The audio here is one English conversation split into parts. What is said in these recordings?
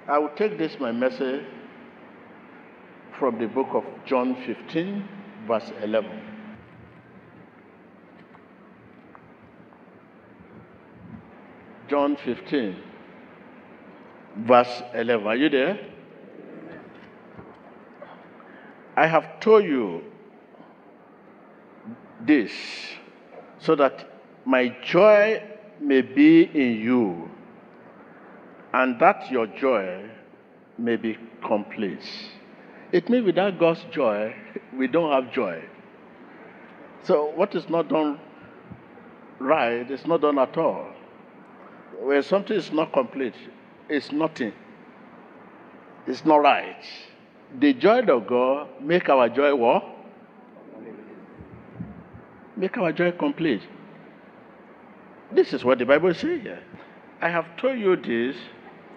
I will take this, my message, from the book of John 15, verse 11. John 15, verse 11. Are you there? I have told you this so that my joy may be in you, and that your joy may be complete. It means without God's joy, we don't have joy. So what is not done right is not done at all. When something is not complete, it's nothing. It's not right. The joy of God make our joy what? Make our joy complete. This is what the Bible says here. I have told you this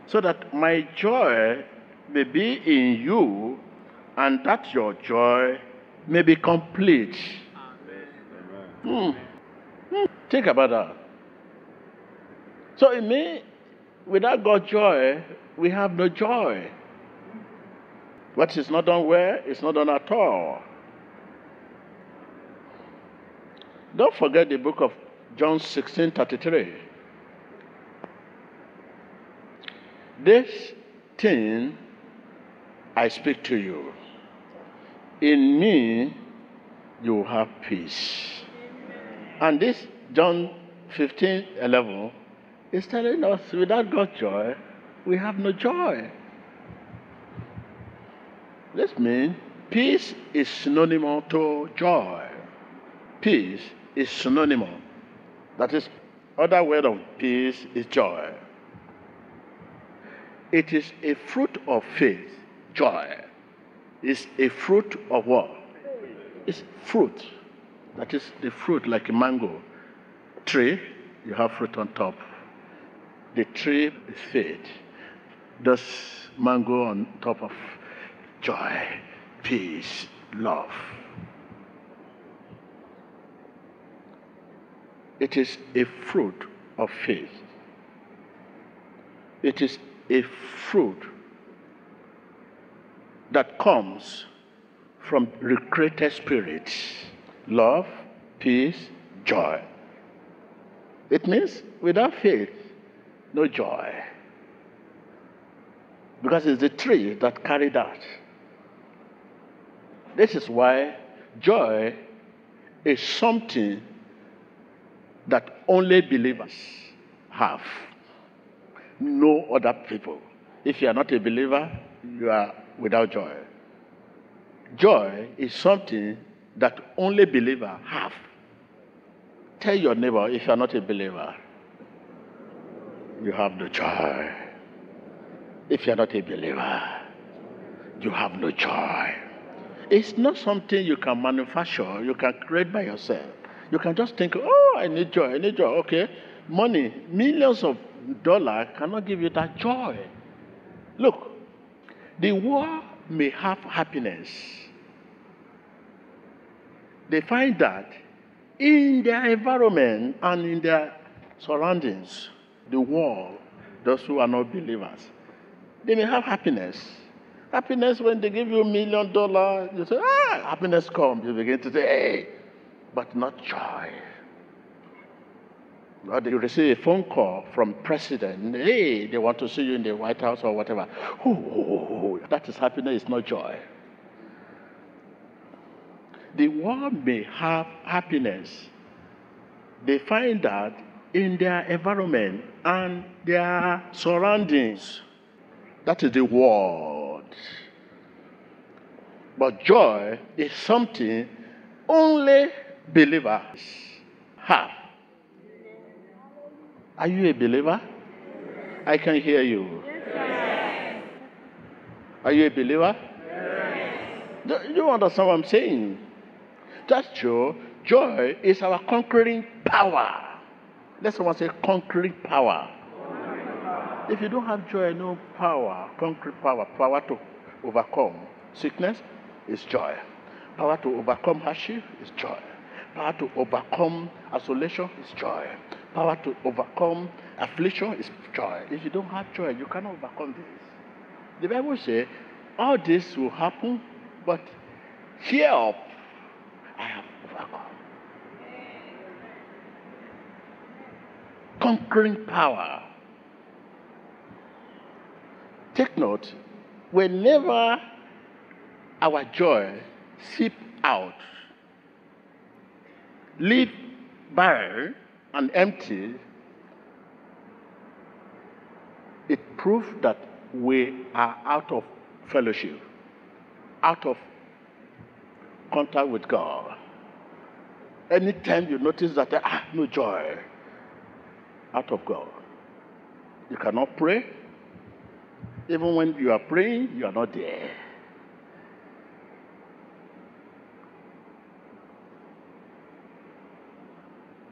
so that my joy may be in you, and that your joy may be complete. Think about that. So it means without God's joy, we have no joy. What is not done well is not done at all. Don't forget the book of John 16:33. This thing I speak to you. In me you have peace. And this John 15:11 is telling us without God's joy, we have no joy. This means peace is synonymous to joy. Peace is synonymous. That is, other word of peace is joy. It is a fruit of faith. Joy is a fruit of what? It's fruit. That is the fruit like a mango tree. You have fruit on top. The tree is faith. Thus mango on top of joy, peace, love. It is a fruit of faith. It is a fruit that comes from recreated spirits. Love, peace, joy. It means without faith, no joy. Because it's the tree that carried that. This is why joy is something that only believers have. No other people. If you are not a believer, you are without joy. Joy is something that only believers have. Tell your neighbor, if you are not a believer, you have no joy. If you are not a believer, you have no joy. It's not something you can manufacture, you can create by yourself. You can just think, oh, I need joy, okay. Money, millions of dollars cannot give you that joy. Look, the world may have happiness. They find that in their environment and in their surroundings, the world, those who are not believers, they may have happiness. Happiness when they give you $1 million, you say, happiness comes. You begin to say, hey, but not joy. Or you receive a phone call from president, hey, they want to see you in the White House or whatever. That is happiness, it's not joy. The world may have happiness. They find that in their environment and their surroundings. That is the world. But joy is something only believers have. Are you a believer? I can hear you. Yes. Are you a believer? Yes. Do you understand what I'm saying? That's true. Joy is our conquering power. Let someone say conquering power. If you don't have joy, no power, conquering power, power to overcome sickness is joy. Power to overcome hardship is joy. Power to overcome isolation is joy. Power to overcome affliction is joy. If you don't have joy, you cannot overcome this. The Bible says, all this will happen, but cheer up. I have overcome. Conquering power. Take note, whenever our joy seep out, leave barren and empty, it proves that we are out of fellowship, out of contact with God. Anytime you notice that no joy, out of God. You cannot pray. Even when you are praying, you are not there.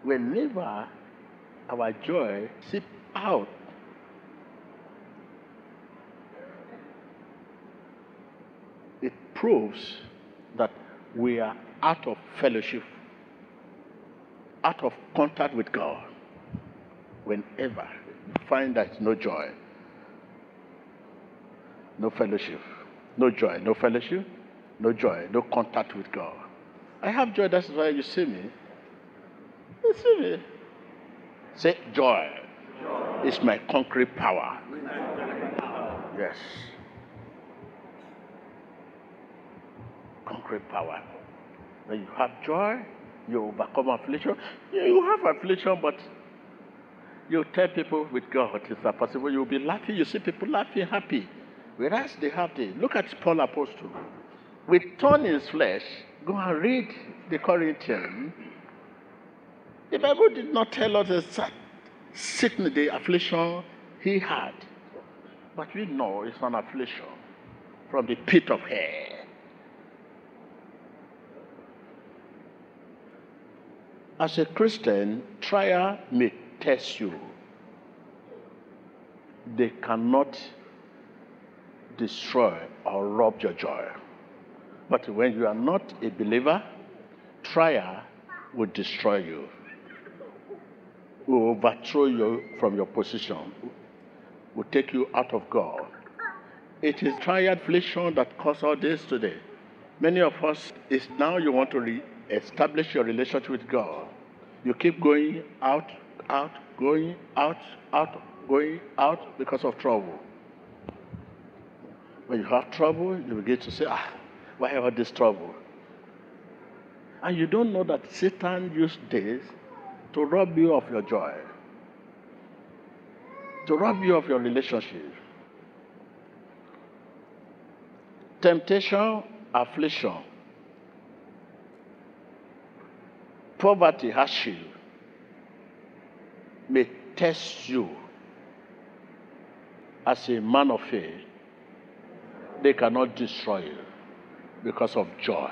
Whenever our joy seeps out, it proves that we are out of fellowship, out of contact with God. Whenever you find that no joy, no fellowship, no joy, no fellowship, no joy, no contact with God. I have joy, that's why you see me. You see me. Say, joy, is my concrete power. Yes. Concrete power. When you have joy, you overcome affliction. You have affliction, but you tell people with God it's not possible. You'll be laughing. You see people laughing, happy. Whereas they have the, look at Paul Apostle. With thorn in his flesh, go and read the Corinthians. The Bible did not tell us the sickness, the affliction he had. But we know it's an affliction from the pit of hell. As a Christian, trial may test you. They cannot destroy or rob your joy. But when you are not a believer, trial will destroy you, will overthrow you from your position, will take you out of God. It is trial affliction that caused all this today. Many of us, it's now you want to establish your relationship with God. You keep going out, going out, going out because of trouble. When you have trouble, you begin to say, why all this trouble? And you don't know that Satan used this to rob you of your joy, to rob you of your relationship. Temptation, affliction, poverty, hardship may test you as a man of faith. They cannot destroy you because of joy.